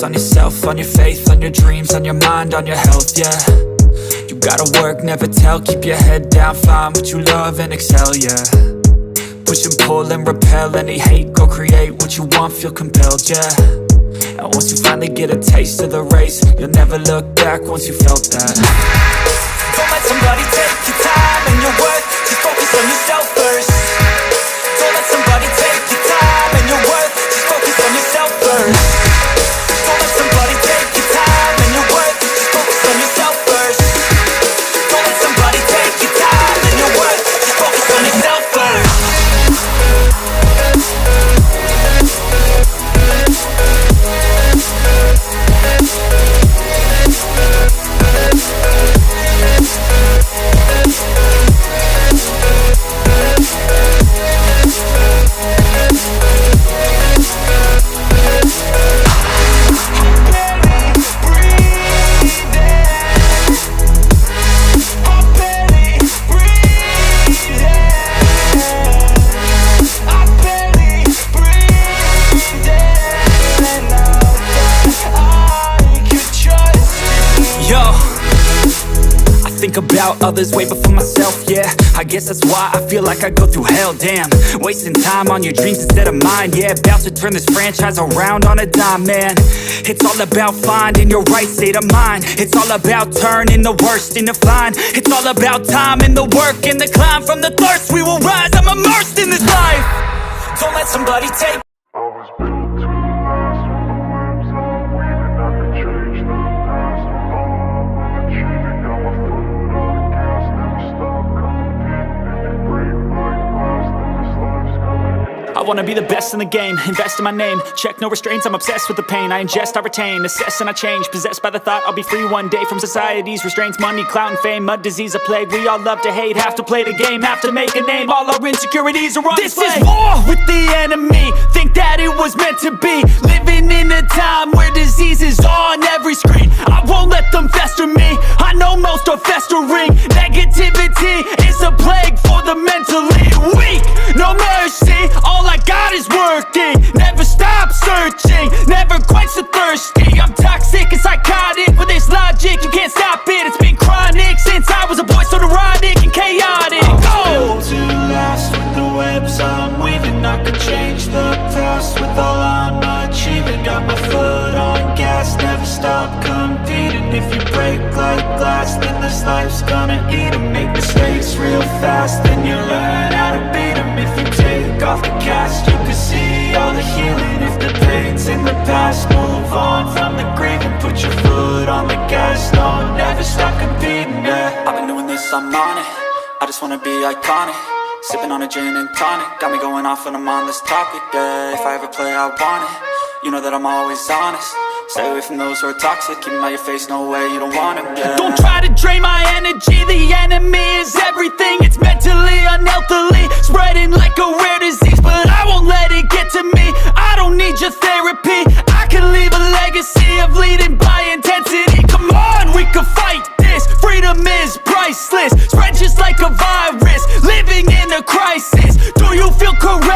focus on yourself, on your faith, on your dreams, on your mind, on your health, yeah. You gotta work, never tell, keep your head down, find what you love and excel, yeah. Push and pull and repel any hate, go create what you want, feel compelled, yeah. And once you finally get a taste of the race, you'll never look back once you felt that. Don't let somebody take your time and your worth, just focus on yourself first. Don't let somebody take your time and your worth, just focus on yourself first. Don't let somebody take your time and your worth, just focus on yourself first. Don't let somebody take your time and your worth, just focus on yourself first. Think about others way before myself, yeah. I guess that's why I feel like I go through hell, damn. Wasting time on your dreams instead of mine, yeah. About to turn this franchise around on a dime, man. It's all about finding your right state of mind. It's all about turning the worst into fine. It's all about time and the work and the climb. From the thirst we will rise, I'm immersed in this life. Don't let somebody take I wanna be the best in the game, invest in my name. Check no restraints, I'm obsessed with the pain. I ingest, I retain, assess and I change. Possessed by the thought I'll be free one day from society's restraints. Money, clout and fame, mud, disease, a plague. We all love to hate, have to play the game, have to make a name. All our insecurities are on display. This is war with the enemy, think that it was meant to be. Living in a time where disease is on every screen. I won't let them fester me, I know most are festering. Negativity is a plague for the mentally weak. No mercy, all I got is working. Never stop searching, never quite so thirsty. I'm toxic and psychotic with this logic, you can't stop it. It's been chronic since I was a boy, so neurotic and chaotic. I'm built to last with the webs I'm weaving. I could change the past with all I'm achieving. Got my foot on gas, never stop competing. If you break like glass, then this life's gonna eat 'em. Make mistakes real fast, then you learn how to beat 'em. If you take off the cast, you can see all the healing. If the pain's in the past, move on from the grave and put your foot on the gas. No, never stop competing, yeah. I've been doing this, I'm on it. I just wanna be iconic. Sipping on a gin and tonic, got me going off when I'm on this topic, yeah. If I ever play, I want it. You know that I'm always honest. Stay away from those who are toxic. Keep them out your face, no way, you don't want them, yeah. Don't try to drain my energy. The enemy is everything. It's mentally, unhealthily spreading like a rare disease, but I won't let it get to me. I don't need your therapy. I can leave a legacy of leading by intensity. Come on, we can fight this. Freedom is priceless. Spread just like a virus. Living in a crisis. Do you feel correct?